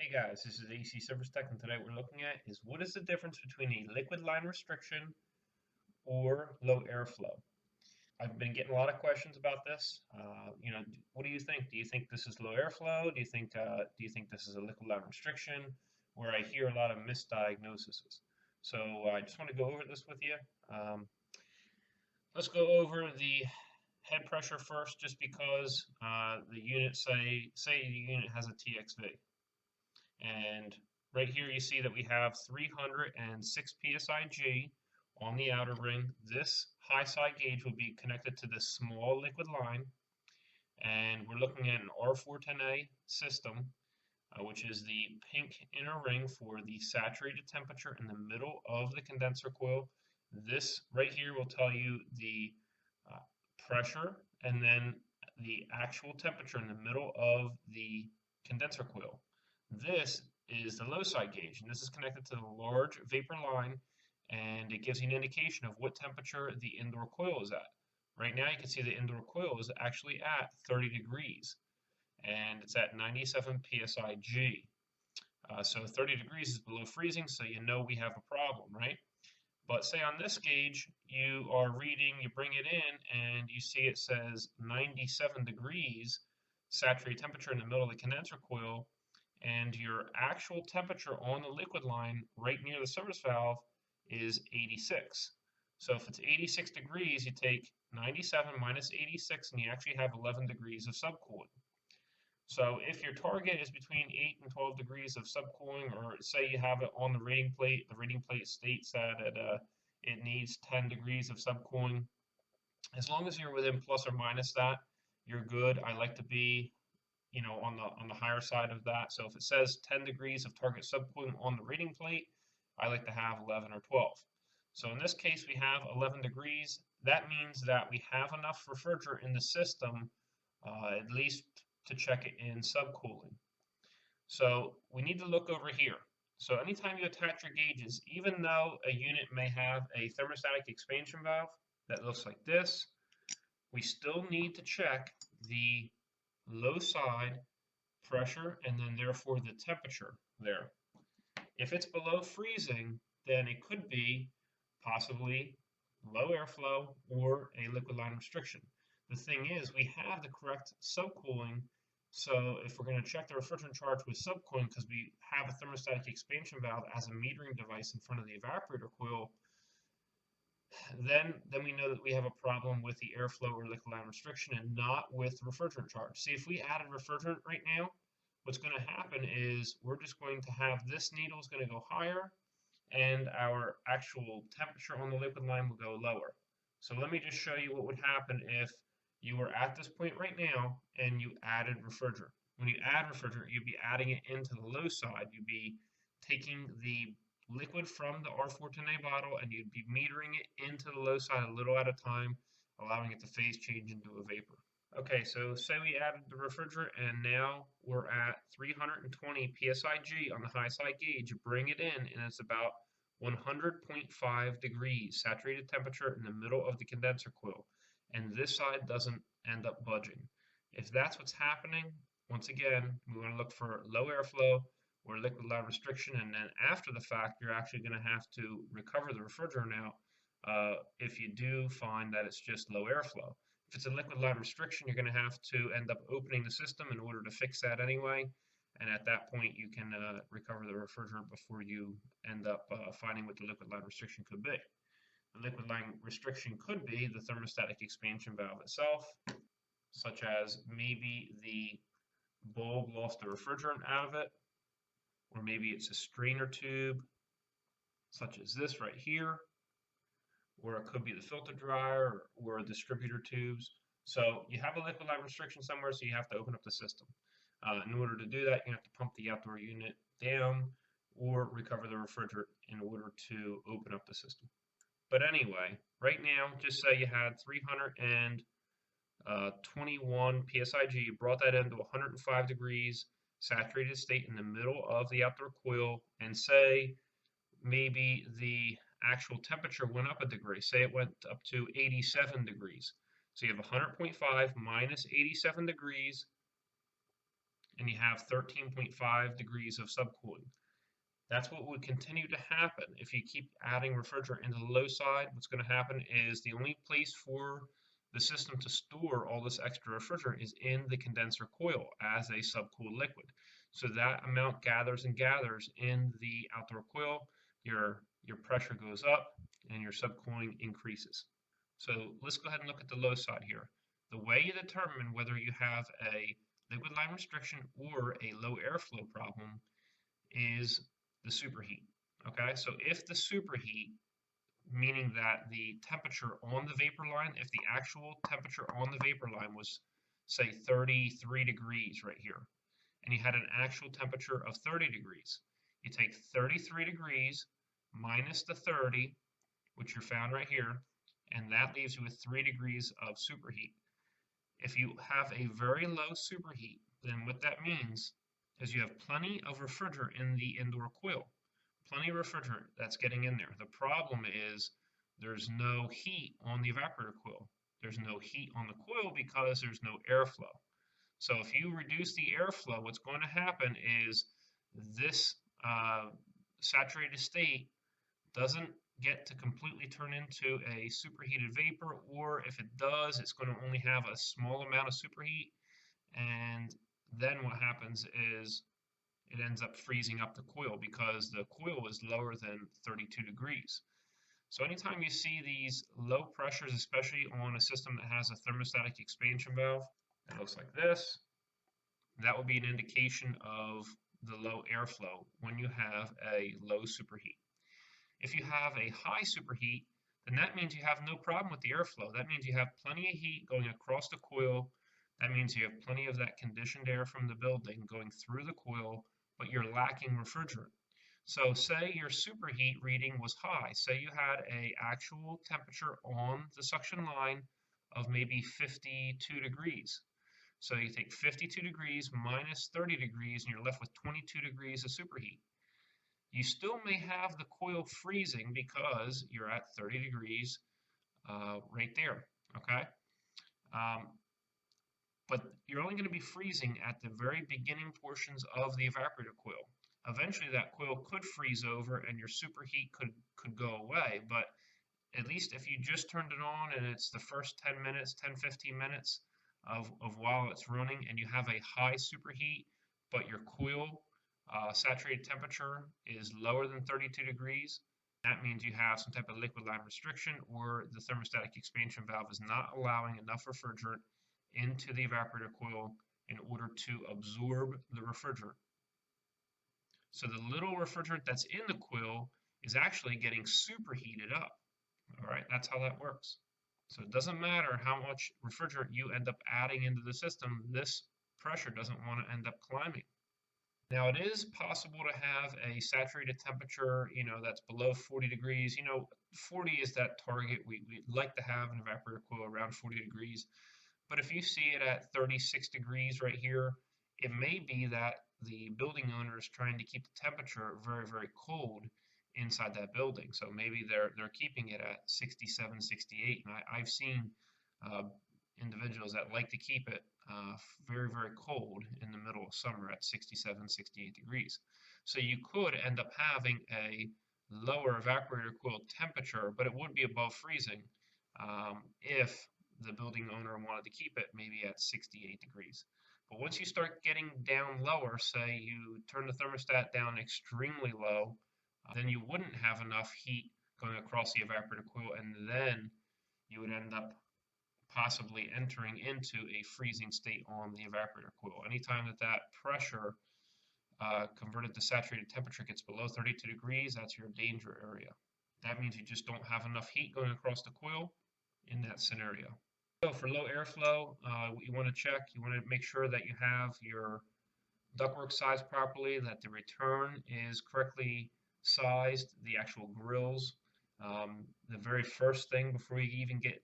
Hey guys, this is acservicetech, and today we're looking at is what is the difference between a liquid line restriction or low airflow. I've been getting a lot of questions about this. What do you think? Do you think this is low airflow? Do you think this is a liquid line restriction? Where I hear a lot of misdiagnoses. So I just want to go over this with you. Um, let's go over the head pressure first, just because the unit say the unit has a TXV. And right here you see that we have 306 psi on the outer ring. This high side gauge will be connected to this small liquid line, and we're looking at an R410A system, which is the pink inner ring for the saturated temperature in the middle of the condenser coil. This right here will tell you the uh, pressure and then the actual temperature in the middle of the condenser coil. This is the low side gauge, and this is connected to the large vapor line, and it gives you an indication of what temperature the indoor coil is at. Right now you can see the indoor coil is actually at 30 degrees, and it's at 97 psi. So 30 degrees is below freezing, so you know we have a problem, right? But say on this gauge, you are reading, you bring it in, and you see it says 97 degrees saturated temperature in the middle of the condenser coil, and your actual temperature on the liquid line right near the service valve is 86. So if it's 86 degrees, you take 97 minus 86, and you actually have 11 degrees of subcooling. So if your target is between 8 and 12 degrees of subcooling, or say you have it on the rating plate states that it needs 10 degrees of subcooling. As long as you're within plus or minus that, you're good. I like to be, on the higher side of that. So if it says 10 degrees of target subcooling on the rating plate, I like to have 11 or 12. So in this case, we have 11 degrees. That means that we have enough refrigerant in the system, at least to check it in subcooling. So we need to look over here. So anytime you attach your gauges, even though a unit may have a thermostatic expansion valve that looks like this, we still need to check the low side pressure and then therefore the temperature there. If it's below freezing, then it could be possibly low airflow or a liquid line restriction. The thing is, we have the correct subcooling, so if we're going to check the refrigerant charge with subcooling, because we have a thermostatic expansion valve as a metering device in front of the evaporator coil, then we know that we have a problem with the airflow or liquid line restriction and not with the refrigerant charge. See, if we added refrigerant right now, what's going to happen is we're just going to have this needle is going to go higher, and our actual temperature on the liquid line will go lower. So let me just show you what would happen if you were at this point right now and you added refrigerant. When you add refrigerant, you'd be adding it into the low side. You'd be taking the liquid from the R410A bottle and you'd be metering it into the low side a little at a time, allowing it to phase change into a vapor. Okay, so say we added the refrigerant and now we're at 320 psi on the high side gauge. You bring it in and it's about 100.5 degrees saturated temperature in the middle of the condenser coil, and this side doesn't end up budging. If that's what's happening, once again, we want to look for low airflow or liquid line restriction, and then after the fact, you're actually going to have to recover the refrigerant out if you do find that it's just low airflow. If it's a liquid line restriction, you're going to have to end up opening the system in order to fix that anyway. And at that point, you can recover the refrigerant before you end up finding what the liquid line restriction could be. The liquid line restriction could be the thermostatic expansion valve itself, such as maybe the bulb lost the refrigerant out of it, or maybe it's a strainer tube, such as this right here, or it could be the filter dryer or distributor tubes. So you have a liquid line restriction somewhere, so you have to open up the system. In order to do that, you have to pump the outdoor unit down or recover the refrigerant in order to open up the system. But anyway, right now, just say you had 321 psi, you brought that into 105 degrees saturated state in the middle of the outdoor coil, and say maybe the actual temperature went up a degree. Say it went up to 87 degrees. So you have 100.5 minus 87 degrees and you have 13.5 degrees of subcooling. That's what would continue to happen if you keep adding refrigerant into the low side. What's going to happen is the only place for the system to store all this extra refrigerant is in the condenser coil as a subcooled liquid. So that amount gathers and gathers in the outdoor coil. Your pressure goes up and your subcooling increases. So let's go ahead and look at the low side here. The way you determine whether you have a liquid line restriction or a low airflow problem is the superheat. Okay, so if the superheat, meaning that the temperature on the vapor line, if the actual temperature on the vapor line was, say, 33 degrees right here, and you had an actual temperature of 30 degrees, you take 33 degrees minus the 30, which you're found right here, and that leaves you with 3 degrees of superheat. If you have a very low superheat, then what that means is you have plenty of refrigerant in the indoor coil. Plenty of refrigerant that's getting in there. The problem is there's no heat on the evaporator coil. There's no heat on the coil because there's no airflow. So if you reduce the airflow, what's going to happen is this saturated state doesn't get to completely turn into a superheated vapor, or if it does, it's going to only have a small amount of superheat, and then what happens is it ends up freezing up the coil because the coil is lower than 32 degrees. So anytime you see these low pressures, especially on a system that has a thermostatic expansion valve that looks like this, that will be an indication of the low airflow when you have a low superheat. If you have a high superheat, then that means you have no problem with the airflow. That means you have plenty of heat going across the coil. That means you have plenty of that conditioned air from the building going through the coil, but you're lacking refrigerant. So say your superheat reading was high. Say you had an actual temperature on the suction line of maybe 52 degrees. So you take 52 degrees minus 30 degrees, and you're left with 22 degrees of superheat. You still may have the coil freezing because you're at 30 degrees right there, okay? But you're only going to be freezing at the very beginning portions of the evaporator coil. Eventually that coil could freeze over and your superheat could go away, but at least if you just turned it on and it's the first 10 minutes, 10, 15 minutes of while it's running and you have a high superheat, but your coil saturated temperature is lower than 32 degrees, that means you have some type of liquid line restriction, or the thermostatic expansion valve is not allowing enough refrigerant into the evaporator coil in order to absorb the refrigerant. So the little refrigerant that's in the coil is actually getting superheated up. All right, that's how that works. So it doesn't matter how much refrigerant you end up adding into the system, this pressure doesn't want to end up climbing. Now it is possible to have a saturated temperature, that's below 40 degrees. 40 is that target. We'd like to have an evaporator coil around 40 degrees. But if you see it at 36 degrees right here, it may be that the building owner is trying to keep the temperature very, very cold inside that building. So maybe they're keeping it at 67, 68. And I've seen individuals that like to keep it very, very cold in the middle of summer at 67, 68 degrees. So you could end up having a lower evaporator coil temperature, but it would be above freezing if the building owner wanted to keep it maybe at 68 degrees. But once you start getting down lower, say you turn the thermostat down extremely low, then you wouldn't have enough heat going across the evaporator coil, and then you would end up possibly entering into a freezing state on the evaporator coil. Anytime that pressure converted to saturated temperature gets below 32 degrees, that's your danger area. That means you just don't have enough heat going across the coil in that scenario. So for low airflow, what you want to check, you want to make sure that you have your ductwork sized properly, that the return is correctly sized, the actual grills. The very first thing before you even get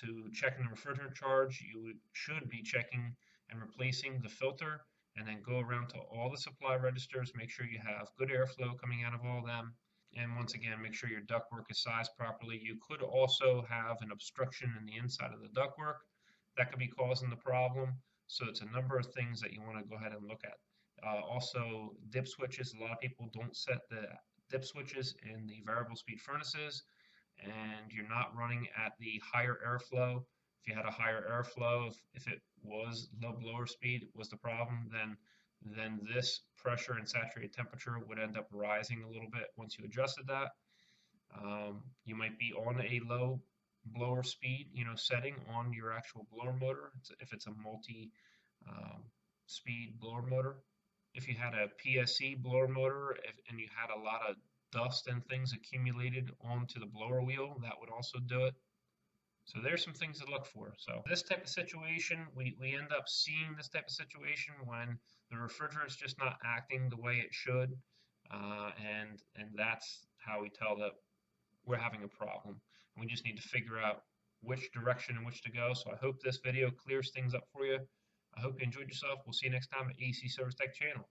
to checking the refrigerant charge, you should be checking and replacing the filter, and then go around to all the supply registers, make sure you have good airflow coming out of all of them. And once again, make sure your ductwork is sized properly. You could also have an obstruction in the inside of the ductwork that could be causing the problem. So it's a number of things that you want to go ahead and look at. Also, dip switches. A lot of people don't set the dip switches in the variable speed furnaces, and you're not running at the higher airflow. If you had a higher airflow, if it was low blower speed was the problem, then this pressure and saturated temperature would end up rising a little bit once you adjusted that. You might be on a low blower speed, setting on your actual blower motor, if it's a multi speed blower motor. If you had a PSC blower motor and you had a lot of dust and things accumulated onto the blower wheel, that would also do it. So there's some things to look for. So this type of situation, we end up seeing this type of situation when the refrigerant's just not acting the way it should, and that's how we tell that we're having a problem. And we just need to figure out which direction in which to go. So I hope this video clears things up for you. I hope you enjoyed yourself. We'll see you next time at AC Service Tech channel.